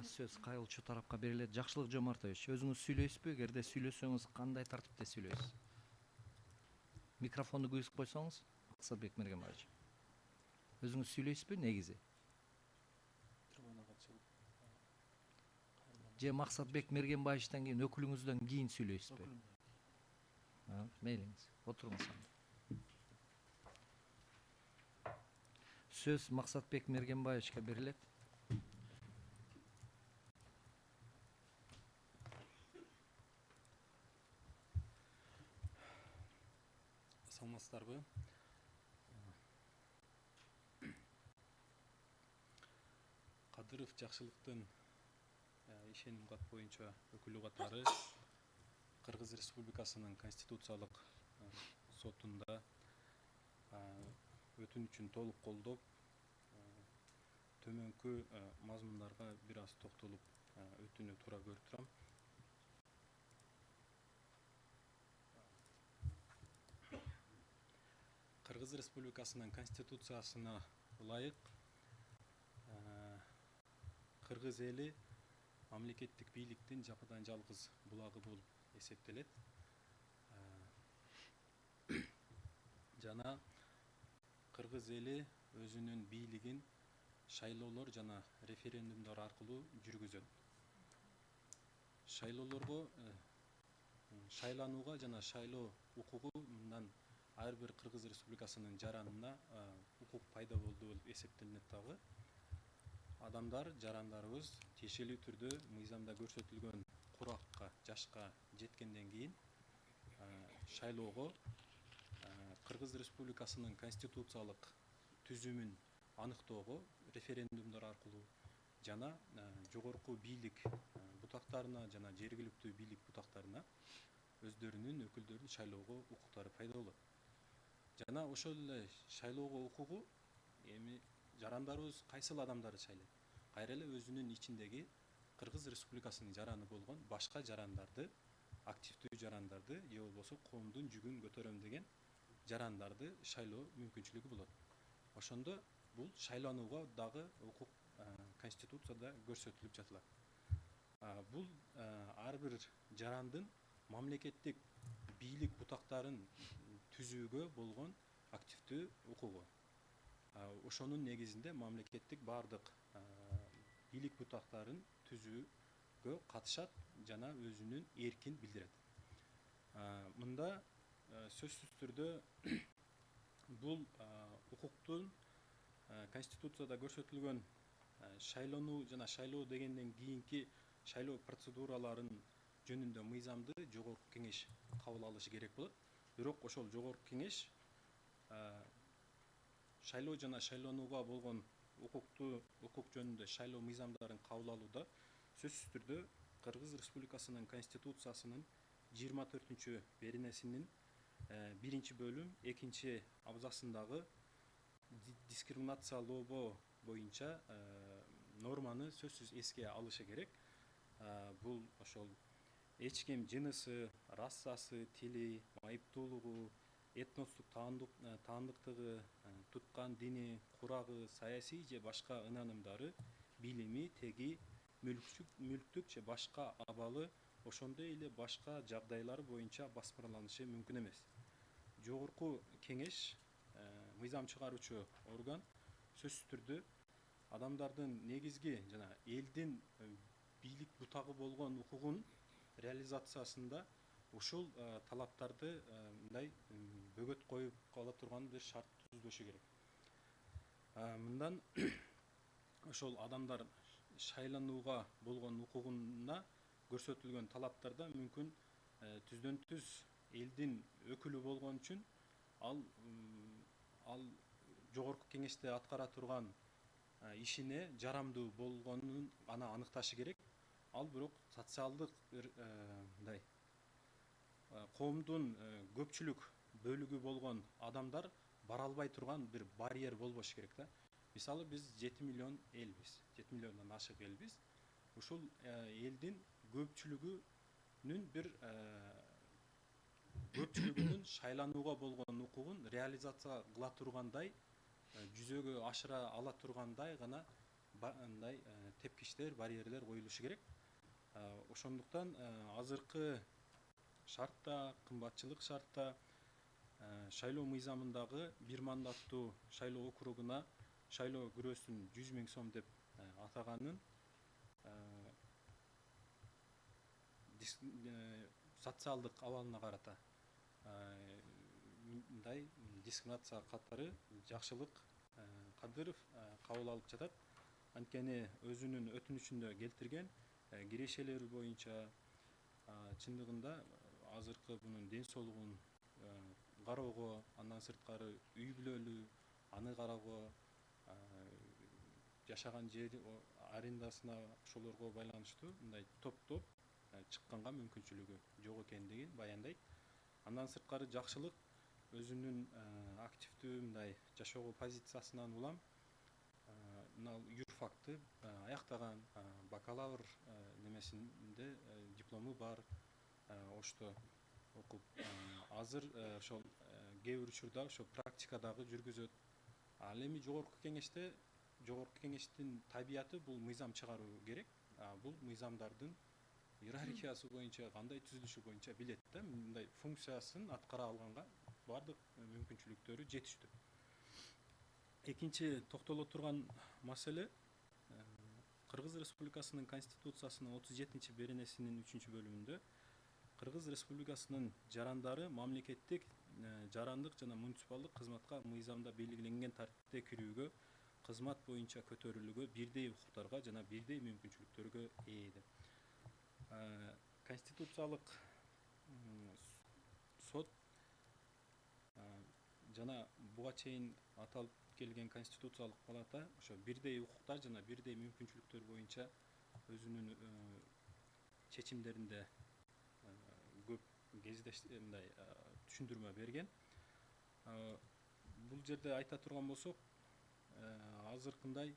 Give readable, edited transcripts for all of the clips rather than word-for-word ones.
Сөз кайылчу тарапка берилет. Жакшылык Жомартович, өзүңүз сүйлөйсүзбү? Эгерде сүйлөсөңүз кандай тартипте сүйлөйсүз? Микрофонду кыйсып койсоңуз, Максатбек Мергенбаевич. Өзүңүз сүйлөйсүзбү негизи? Же Максатбек Мергенбаевичтен кийин өкүлүңүздөн кийин сүйлөйсүзбү? Мейлиңиз, отуруңуз анда. Сөз Максатбек Мергенбаевичке берилет. Саламатсыздарбы? Кадыров Жакшылыктын ишеним кат боюнча өкүлү катары Кыргыз Республикасынын Конституциялык сотунда өтүнүчүн толук колдоп, төмөнкү мазмундарга бир аз токтолуп өтүүнү туура көрүп турам. Кыргыз Республикасынын Конституциясына ылайык кыргыз эли мамлекеттик бийликтин жападан жалгыз булагы болуп эсептелет. Жана кыргыз эли өзүнүн бийлигин шайлоолор жана референдумдор аркылуу жүргүзөт. Шайлоолорго шайланууга жана шайлоо укугу мындан ар бир Кыргыз Республикасынын жаранына укук пайда болду болуп эсептелинет дагы. Адамдар, жарандарыбыз тиешелүү түрдө мыйзамда көрсөтүлгөн куракка, жашка жеткенден кийин шайлоого Кыргыз Республикасынын конституциялык түзүмүн аныктоого референдумдор аркылуу жана жогорку бийлик бутактарына жана жергиликтүү бийлик бутактарына өздөрүнүн өкүлдөрүн шайлоого укуктары пайда болот. Жана ошол эле шайлоого укугу эми жарандарыбыз кайсыл адамдарды шайлайт? Кайра эле өзүнүн ичиндеги Кыргыз Республикасынын жараны болгон башка жарандарды, активдүү жарандарды же болбосо коомдун жүгүн көтөрөм деген жарандарды шайлоо мүмкүнчүлүгү болот. Ошондо бул шайланууга дагы укук Конституцияда көрсөтүлүп жатылат. Бул ар бир жарандын мамлекеттик бийлик бутактарын түзүүгө болгон активдүү укугу. Ошонун негизинде мамлекеттик бардык бийлик бутактарын түзүүгө катышат жана өзүнүн эркин билдирет. Мында сөзсүз түрдө бул укуктун Конституцияда көрсөтүлгөн шайлануу жана шайлоо дегенден кийинки шайлоо процедураларын жөнүндө мыйзамды Жогорку Кеңеш кабыл алышы керек болот. Бирок ошол Жогорку Кеңеш шайлоо жана шайланууга болгон укук жөнүндө шайлоо мыйзамдарын кабыл алууда сөзсүз түрдө Кыргыз Республикасынын Конституциясынын 24 беренесинин 1 бөлүм 2 абзацындагы дискриминациялообоо боюнча норманы сөзсүз эске алышы керек. Бул ошол эч ким жынысы, расасы, тили, майыптуулугу, этностук таандыктыгы, туткан дини, курагы, саясий же башка ынанымдары, билими, теги, мүлктүк же башка абалы, ошондой эле башка жагдайлар боюнча басмырланышы мүмкүн эмес. Жогорку Кеңеш мыйзам чыгаруучу орган сөзсүз түрдө адамдардын негизги жана элдин бийлик бутагы болгон укугун реализациясында ушул талаптарды мындай бөгөт коюп кала турган бир шарт түзбөшү керек. Мындан ошол адамдар шайланууга болгон укугуна көрсөтүлгөн талаптарда мүмкүн түздөн түз элдин өкүлү болгон үчүн ал Жогорку Кеңеште аткара турган ишине жарамдуу болгонун гана аныкташы керек. Ал бирок социалдык мындай коомдун көпчүлүк бөлүгү болгон адамдар бара албай турган бир барьер болбошу керек да. Мисалы биз 7 миллион элбиз, 7 миллиондон ашык элбиз. Ушул элдин көпчүлүгүнүн шайланууга болгон укугун реализация кыла тургандай, жүзөгө ашыра ала тургандай гана мындай тепкичтер, барьерлер коюлушу керек. Ошондуктан азыркы шартта, кымбатчылык шартта шайлоо мыйзамындагы бир мандаттуу шайлоо округуна шайлоо күрөөсүн 100 000 сом деп атаганын социалдык абалына карата мындай дискриминация катары жакшылык Кадыров кабыл алып жатат. Анткени өзүнүн өтүнүчүндө келтирген кирешелери боюнча чындыгында азыркы бунун ден соолугун кароого, андан сырткары үй бүлөлүү, аны кароого, жашаган жери арендасына ошолорго байланыштуу мындай топтоп чыкканга мүмкүнчүлүгү жок экендигин баяндайт. Андан сырткары жакшылык өзүнүн активдүү мындай жашоого позициясынан улам мына юрфакты аяктаган, бакалавр немесинде диплому бар, ошто окуп азыр ошол кээ бир учурда ошо практикадагы жүргүзөт. Ал эми жогорку кеңештин табияты бул мыйзам чыгаруу керек. Бул мыйзамдардын иерархиясы боюнча, кандай түзүлүшү боюнча билет да, мындай функциясын аткара алганга баардык мүмкүнчүлүктөрү жетиштүү. Экинчи токтоло турган маселе Кыргыз Республикасынын Конституциясынын 37 беренесинин 3-бөлүмүндө Кыргыз Республикасынын жарандары мамлекеттик, жарандык жана муниципалдык кызматка мыйзамда белгиленген тартипте кирүүгө, кызмат боюнча көтөрүлүүгө бирдей укуктарга жана бирдей мүмкүнчүлүктөргө ээ деп. Конституциялык сот жана буга чейин аталып келген Конституциялык палата ошо бирдей укуктар жана бирдей мүмкүнчүлүктөр боюнча өзүнүн чечимдеринде көп кезде мындай түшүндүрмө берген. Бул жерде айта турган болсок, азыркындай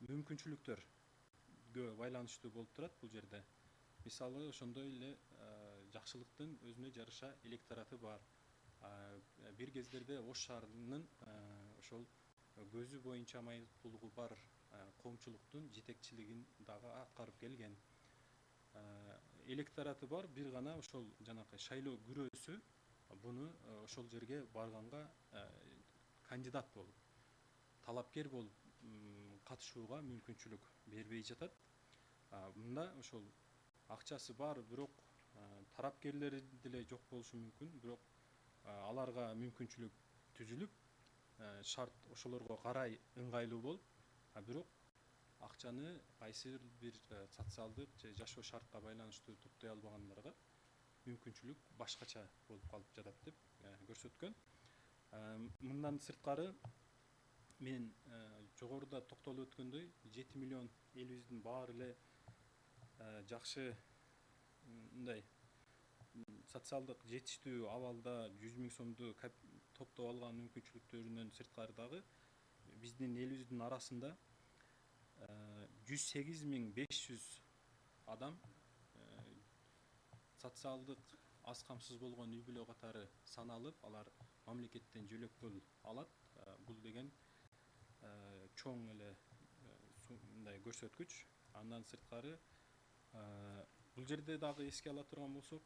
мүмкүнчүлүктөргө байланыштуу болуп турат бул жерде. Мисалы ошондой эле жакшылыктын өзүнө жараша электораты бар. Бир кездерде Ош шаарынын ошол көзү боюнча майыптуулугу бар коомчулуктун жетекчилигин дагы аткарып келген. Электораты бар бир гана ошол жанакы шайлоо күрөөсү буну ошол жерге барганга кандидат болуп, талапкер болуп катышууга мүмкүнчүлүк бербей жатат. Мында ошол акчасы бар, бирок тарапкерлери деле жок болушу мүмкүн, бирок аларга мүмкүнчүлүк түзүлүп, шарт ошолорго карай ыңгайлуу болуп, бирок акчаны кайсы бир социалдык же жашоо шартка байланыштуу топтой албагандарга мүмкүнчүлүк башкача болуп калып жатат деп көрсөткөн. Мындан сырткары мен жогоруда токтолуп өткөндөй 7 миллион элибиздин баары эле жакшы мындай социалдык жетиштүү абалда 100 000 сомду топтоп алган мүмкүнчүлүктөрүнөн сырткары дагы биздин элибиздин арасында 108 500 адам социалдык аз камсыз болгон үй бүлө катары саналып, алар мамлекеттен жөлөк пул алат. Бул деген чоң эле мындай көрсөткүч. Андан сырткары бул жерде дагы эске ала турган болсок,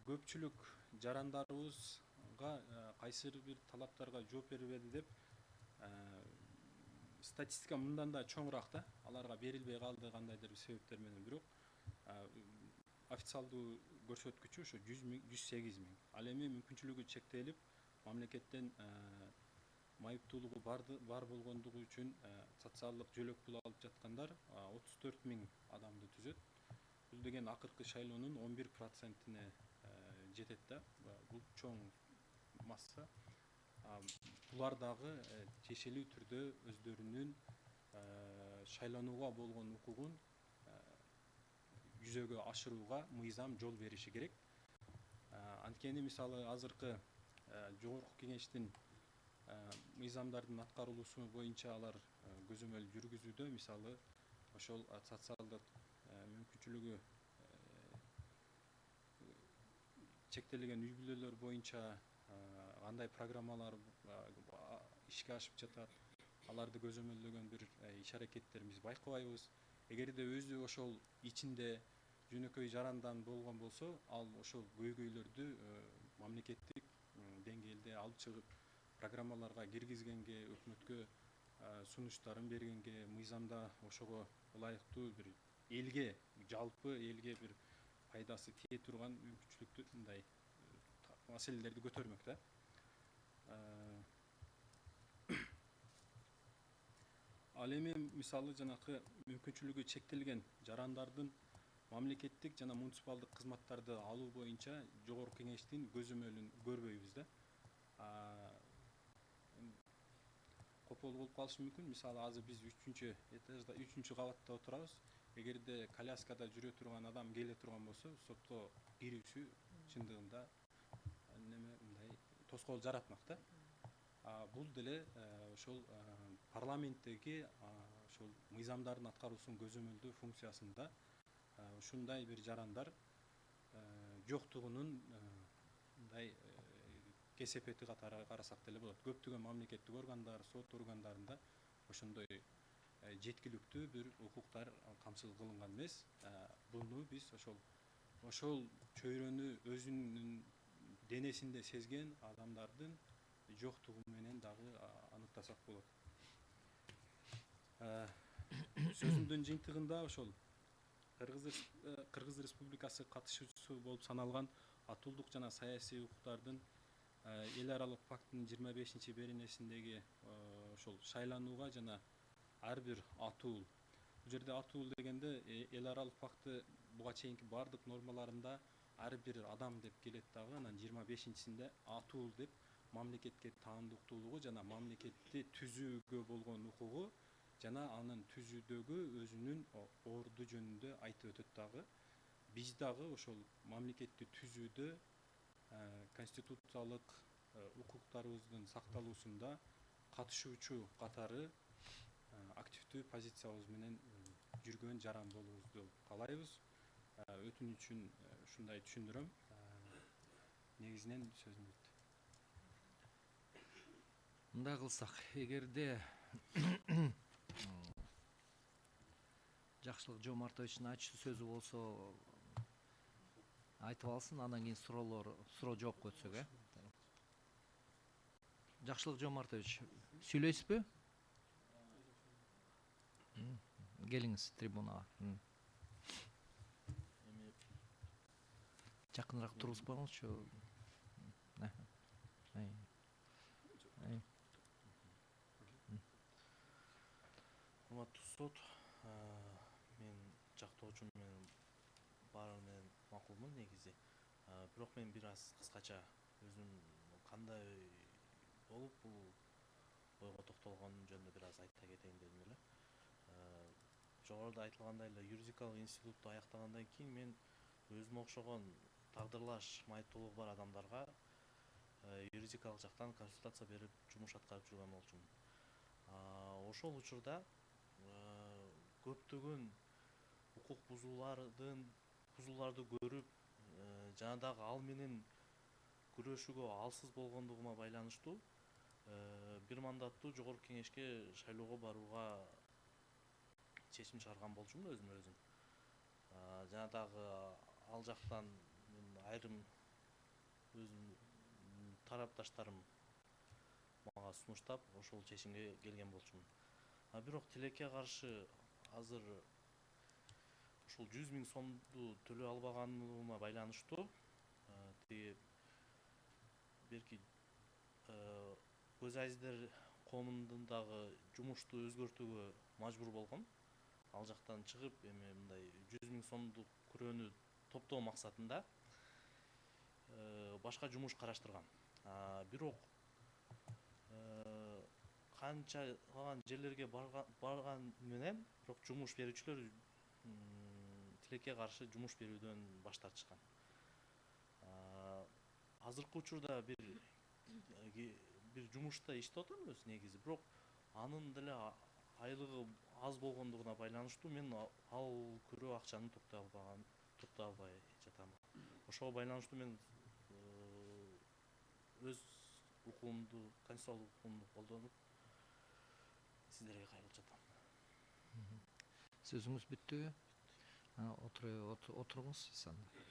көпчүлүк жарандарыбызга кайсы бир талаптарга жооп берилбеди деп статистика мындан да чоңураак да, аларга берилбей калды кандайдыр бир себептер менен, бирок официалдуу көрсөткүчү ошо 108 000. Ал эми мүмкүнчүлүгү чектелип, мамлекеттен майыптуулугу бар болгондугу үчүн социалдык жөлөк пул алып жаткандар 34 000 адамды түзөт. Бул деген акыркы шайлоонун 11%-ине жетет да. Бул чоң масса. Булар дагы тиешелүү түрдө өздөрүнүн шайланууга болгон укугун жүзөгө ашырууга мыйзам жол бериши керек. Анткени мисалы азыркы жогорку кеңештин мыйзамдардын аткарылуусу боюнча алар көзөмөл жүргүзүүдө, мисалы ошол социалдык мүмкүнчүлүгү чектелген үй бүлөлөр боюнча кандай программалар ишке ашып жатат, аларды көзөмөлдөгөн бир иш аракеттерин биз байкабайбыз. Эгерде өзү ошол ичинде жөнөкөй жарандан болгон болсо, ал ошол көйгөйлөрдү мамлекеттик деңгээлде алып чыгып программаларга киргизгенге, өкмөткө сунуштарын бергенге, мыйзамда ошого ылайыктуу бир элге, жалпы элге бир пайдасы тие турган мүмкүнчүлүктү мындай маселелерди көтөрмөк да. Ал эми мисалы жанакы мүмкүнчүлүгү чектелген жарандардын мамлекеттик жана муниципалдык кызматтарды алуу боюнча Жогорку Кеңештин көзөмөлүн көрбөйбүз да. Копол болуп калышы мүмкүн. Мисалы азыр биз 3-этажда, 3-кабатта отурабыз. Эгерде коляскада жүрө турган адам келе турган болсо, сотко кирүүсү чындыгында неме мындай тоскоол жаратмак да. Бул деле ошол парламенттеги ошол мыйзамдардын аткаруусун көзөмөлдөө функциясында ушундай бир жарандар жоктугунун мындай кесепети катары карасак деле болот. Көптөгөн мамлекеттик органдар, сот органдарында ошондой жеткиликтүү бир укуктар камсыз кылынган эмес. Буну биз ошол чөйрөнү өзүнүн денесинде сезген адамдардын жоктугу менен дагы аныктасак болот. Сөзүмдүн жыйынтыгында ошол Кыргыз Республикасы катышуучусу болуп саналган атуулдук жана саясий укуктардын эл аралык пакттын 25 беренесиндеги ошол шайланууга жана ар бир атуул. Бул жерде атуул дегенде эл аралык пакты буга чейинки бардык нормаларында ар бир адам деп келет дагы, анан 25-синде атуул деп мамлекетке таандыктуулугу жана мамлекетти түзүүгө болгон укугу жана анын түзүүдөгү өзүнүн орду жөнүндө айтып өтөт дагы. Биз дагы ошол мамлекетти түзүүдө конституциялык укуктарыбыздын сакталуусунда катышуучу катары активдүү позициябыз менен жүргөн жаран болуубузду каалайбыз. Өтүнүчүн ушундай түшүндүрөм. Негизинен сөзүм бүттү. Мындай кылсак, эгерде Жакшылык Жомартовичтин ачуу сөзү болсо айтып алсын, андан кийин суроо жоопко өтсөк, Жакшылык Жомартович, сүйлөйсүзбү? Келиңиз трибунага. Жакыныраак тургузбаңызчы. Урматтуу сот, мен жактоочу менен баары менен макулмун негизи. Бирок мен бир аз кыскача өзүм кандай болуп бул ойго токтолгонум жөнүндө бир аз айта кетейин дедим эле. Жогоруда айтылгандай эле юридикалык институтту аяктагандан кийин мен өзүмө окшогон тагдырлаш майыптуулугу бар адамдарга юридикалык жактан консультация берип жумуш аткарып жүргөн болчумун. Ошол учурда көптөгөн укук бузууларды көрүп, жана дагы ал менен күрөшүүгө алсыз болгондугума байланыштуу бир мандаттуу Жогорку Кеңешке шайлоого барууга чечим чыгарган болчумун өзүмө өзүм. Жана дагы ал жактан айрым өзүм тарапташтарым мага сунуштап ошол чечимге келген болчумун. Бирок тилекке каршы азыр ушул 100 000 сомду төлөй албаганыма байланыштуу тиги берки көз айзидер коомундагы жумушту өзгөртүүгө мажбур болгом. Ал жактан чыгып, эми мындай 100 000 сомдук күрөөнү топтоо максатында башка жумуш караштыргам. Бирок канчалаган жерлерге барган менен бирок жумуш берүүчүлөр тилекке каршы жумуш берүүдөн баш тартышкан. Азыркы учурда бир жумушта иштеп атам негизи, бирок анын деле айлыгы аз болгондугуна байланыштуу мен ал күрөө акчаны топтой албай жатам. Ошого байланыштуу мен өз укугумду, конституциялык укугумду колдонуп сиздерге кайрылып жатам. Сөзүңүз бүттүбү? Отуруңуз сиз анда.